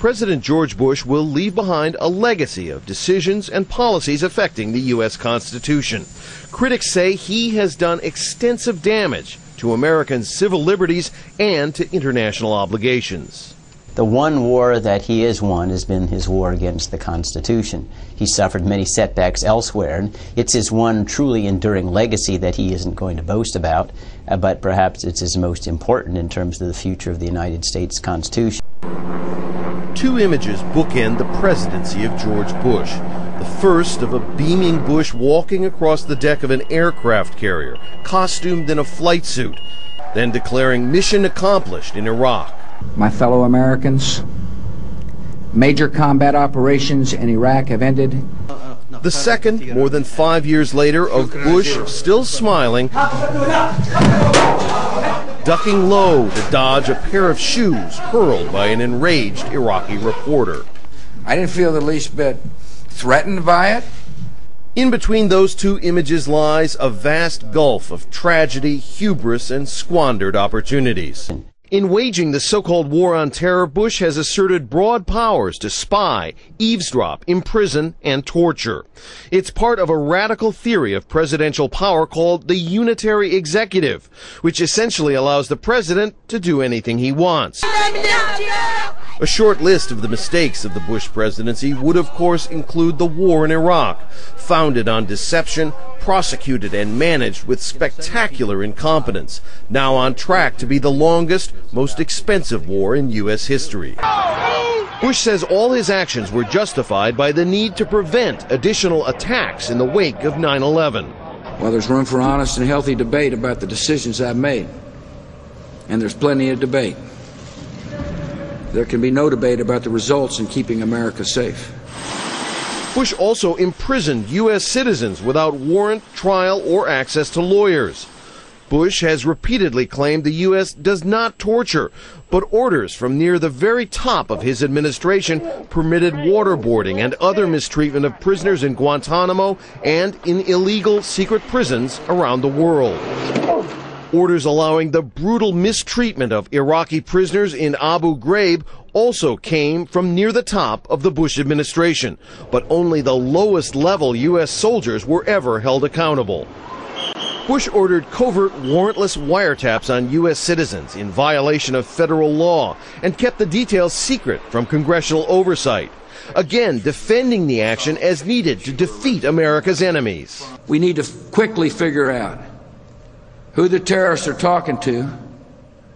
President George Bush will leave behind a legacy of decisions and policies affecting the U.S. Constitution. Critics say he has done extensive damage to American civil liberties and to international obligations. The one war that he has won has been his war against the Constitution. He suffered many setbacks elsewhere, and it's his one truly enduring legacy that he isn't going to boast about, but perhaps it's his most important in terms of the future of the United States Constitution. Two images bookend the presidency of George Bush. The first of a beaming Bush walking across the deck of an aircraft carrier, costumed in a flight suit, then declaring mission accomplished in Iraq. My fellow Americans, major combat operations in Iraq have ended. The second, more than 5 years later, of Bush still smiling, ducking low to dodge a pair of shoes hurled by an enraged Iraqi reporter. I didn't feel the least bit threatened by it. In between those two images lies a vast gulf of tragedy, hubris, and squandered opportunities. In waging the so-called war on terror, Bush has asserted broad powers to spy, eavesdrop, imprison, and torture. It's part of a radical theory of presidential power called the unitary executive, which essentially allows the president to do anything he wants. A short list of the mistakes of the Bush presidency would, of course, include the war in Iraq, founded on deception, prosecuted and managed with spectacular incompetence, now on track to be the longest, most expensive war in U.S. history. Bush says all his actions were justified by the need to prevent additional attacks in the wake of 9/11. Well, there's room for honest and healthy debate about the decisions I've made, and there's plenty of debate. There can be no debate about the results in keeping America safe. Bush also imprisoned U.S. citizens without warrant, trial, or access to lawyers. Bush has repeatedly claimed the U.S. does not torture, but orders from near the very top of his administration permitted waterboarding and other mistreatment of prisoners in Guantanamo and in illegal secret prisons around the world. Orders allowing the brutal mistreatment of Iraqi prisoners in Abu Ghraib also came from near the top of the Bush administration, but only the lowest level U.S. soldiers were ever held accountable. Bush ordered covert warrantless wiretaps on U.S. citizens in violation of federal law and kept the details secret from congressional oversight, again defending the action as needed to defeat America's enemies. We need to quickly figure out who the terrorists are talking to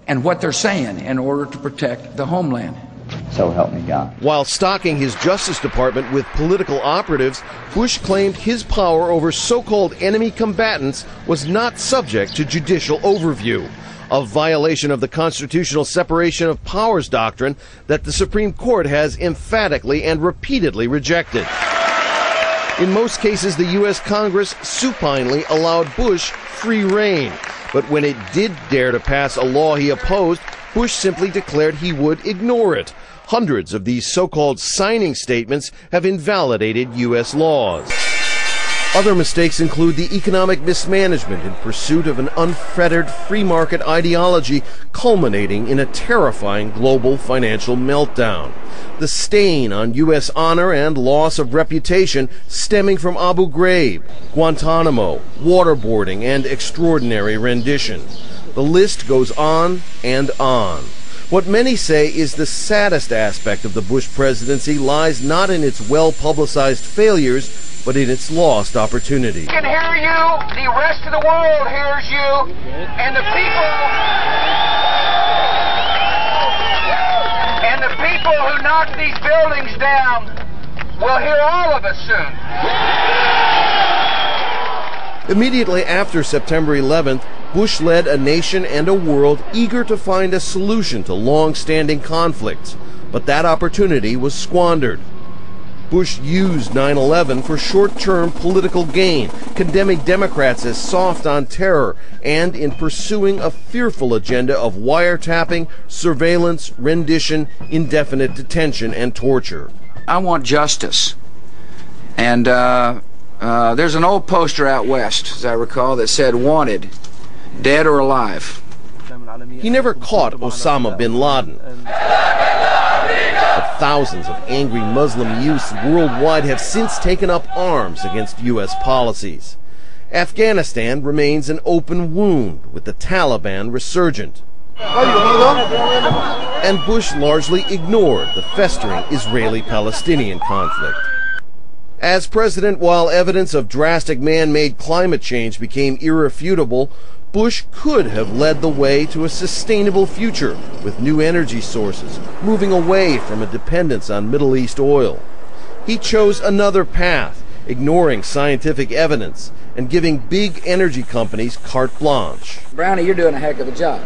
and what they're saying in order to protect the homeland. So help me God. While stocking his Justice Department with political operatives, Bush claimed his power over so-called enemy combatants was not subject to judicial overview, a violation of the constitutional separation of powers doctrine that the Supreme Court has emphatically and repeatedly rejected. In most cases, the U.S. Congress supinely allowed Bush free rein. But when it did dare to pass a law he opposed, Bush simply declared he would ignore it. Hundreds of these so-called signing statements have invalidated U.S. laws. Other mistakes include the economic mismanagement in pursuit of an unfettered free market ideology culminating in a terrifying global financial meltdown. The stain on U.S. honor and loss of reputation stemming from Abu Ghraib, Guantanamo, waterboarding, and extraordinary rendition. The list goes on and on. What many say is the saddest aspect of the Bush presidency lies not in its well-publicized failures, but in its lost opportunity. We can hear you, the rest of the world hears you, and the people who knocked these buildings down will hear all of us soon. Immediately after September 11th, Bush led a nation and a world eager to find a solution to long-standing conflicts, but that opportunity was squandered. Bush used 9/11 for short-term political gain, condemning Democrats as soft on terror, and in pursuing a fearful agenda of wiretapping, surveillance, rendition, indefinite detention, and torture. I want justice. And there's an old poster out west, as I recall, that said, "Wanted, dead or alive." He never caught Osama bin Laden, but Thousands of angry Muslim youths worldwide have since taken up arms against U.S. policies. Afghanistan remains an open wound, with the Taliban resurgent. And Bush largely ignored the festering Israeli-Palestinian conflict. As president, while evidence of drastic man-made climate change became irrefutable, Bush could have led the way to a sustainable future with new energy sources, moving away from a dependence on Middle East oil. He chose another path, ignoring scientific evidence and giving big energy companies carte blanche. Brownie, you're doing a heck of a job.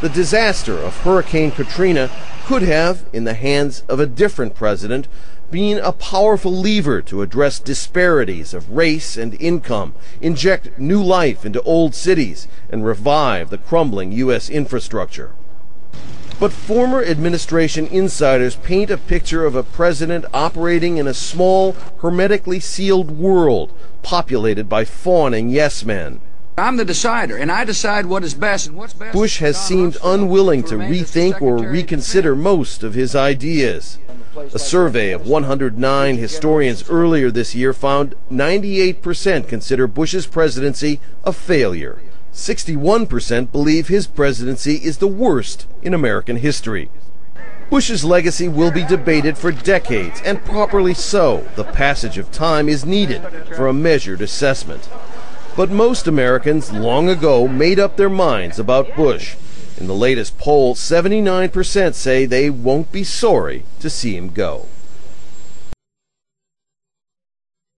The disaster of Hurricane Katrina could have, in the hands of a different president, been a powerful lever to address disparities of race and income, inject new life into old cities, and revive the crumbling U.S. infrastructure. But former administration insiders paint a picture of a president operating in a small, hermetically sealed world populated by fawning yes-men. I'm the decider, and I decide what is best and what's best. Bush has seemed unwilling to rethink or reconsider most of his ideas. A survey of 109 historians earlier this year found 98% consider Bush's presidency a failure. 61% believe his presidency is the worst in American history. Bush's legacy will be debated for decades, and properly so. The passage of time is needed for a measured assessment. But most Americans long ago made up their minds about Bush. In the latest poll, 79% say they won't be sorry to see him go.